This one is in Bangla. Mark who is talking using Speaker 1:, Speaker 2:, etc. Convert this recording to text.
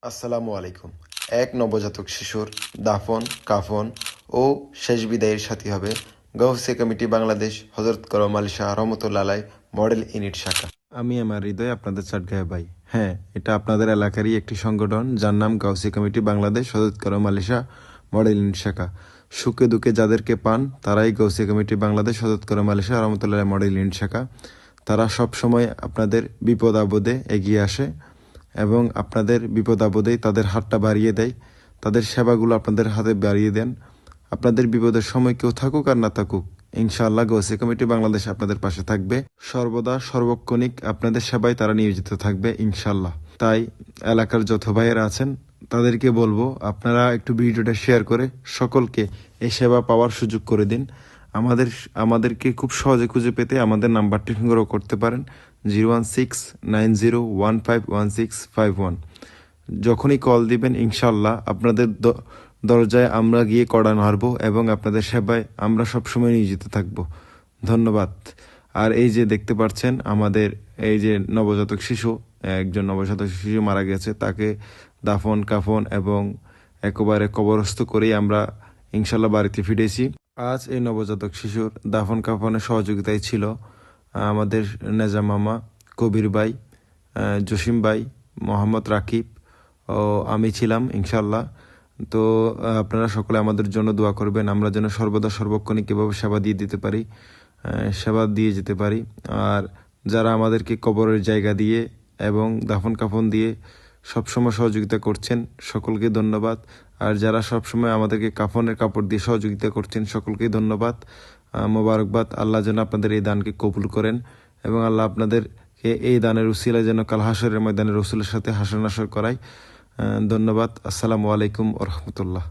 Speaker 1: আসসালামু আলাইকুম। এক নবজাতক শিশুর দাফন, কাফন ও শেষ বিদায়ের সাথী হবে গাউসিয়া কমিটি বাংলাদেশ হযরত করম আলী শাহ রহমতুল্লাহ আলাইহ মডেল ইউনিট শাখা। আমি আমার হৃদয়ে আপনাদের চাটগাঁয়া ভাই। হ্যাঁ, এটা আপনাদের এলাকারই একটি সংগঠন যার নাম গাউসিয়া কমিটি বাংলাদেশ হযরত করম আলী শাহ মডেল ইউনিট শাখা। সুখে দুঃখে যাদেরকে পান তারাই গাউসিয়া কমিটি বাংলাদেশ হযরত করম আলী শাহ রহমতুল্লাহ আলাইহ মডেল ইউনিট শাখা। তারা সবসময় আপনাদের বিপদ আপদে এগিয়ে আসে এবং আপনাদের বিপদ আপদেই তাদের হাতটা বাড়িয়ে দেয়, তাদের সেবাগুলো আপনাদের হাতে বাড়িয়ে দেন। আপনাদের বিপদের সময় কেউ থাকুক আর না থাকুক, ইনশাআল্লাহ গাউসিয়া কমিটি বাংলাদেশ আপনাদের পাশে থাকবে। সর্বদা সর্বক্ষণিক আপনাদের সেবায় তারা নিয়োজিত থাকবে ইনশাআল্লাহ। তাই এলাকার যত ভাইয়েরা আছেন তাদেরকে বলবো, আপনারা একটু ভিডিওটা শেয়ার করে সকলকে এই সেবা পাওয়ার সুযোগ করে দিন। আমাদেরকে খুব সহজে খুঁজে পেতে আমাদের নাম্বারটি সংগ্রহ করতে পারেন 01690151651। যখনই কল দিবেন ইনশাল্লাহ আপনাদের দরজায় আমরা গিয়ে কড়া নাড়ব এবং আপনাদের সেবায় আমরা সবসময় নিয়োজিত থাকব। ধন্যবাদ। আর এই যে দেখতে পাচ্ছেন আমাদের এই যে একজন নবজাতক শিশু মারা গেছে, তাকে দাফন কাফন এবং একেবারে কবরস্থ করেই আমরা ইনশাল্লাহ বাড়িতে ফিরেছি। আজ এই নবজাতক শিশুর দাফন কাফনের সহযোগিতায় ছিল আমাদের নেজা মামা, কবির ভাই, জসিম ভাই, মোহাম্মদ রাকিব ও আমি ছিলাম ইনশাল্লাহ। তো আপনারা সকলে আমাদের জন্য দোয়া করবেন, আমরা যেন সর্বদা সর্বক্ষণিক কীভাবে সেবা দিয়ে যেতে পারি। আর যারা আমাদেরকে কবরের জায়গা দিয়ে এবং দাফন কাফন দিয়ে সবসময় সহযোগিতা করছেন সকলকে ধন্যবাদ। আর যারা সবসময় আমাদেরকে কাফনের কাপড় দিয়ে সহযোগিতা করছেন সকলকেই ধন্যবাদ, মোবারকবাদ। আল্লাহ যেন আপনাদের এই দানকে কবুল করেন এবং আল্লাহ আপনাদেরকে এই দানের উসিলায় যেন কাল হাসরের ময়দানে রসুলের সাথে হাসর নাসর করায়। ধন্যবাদ। আসসালামু আলাইকুম ওয়া রাহমাতুল্লাহ।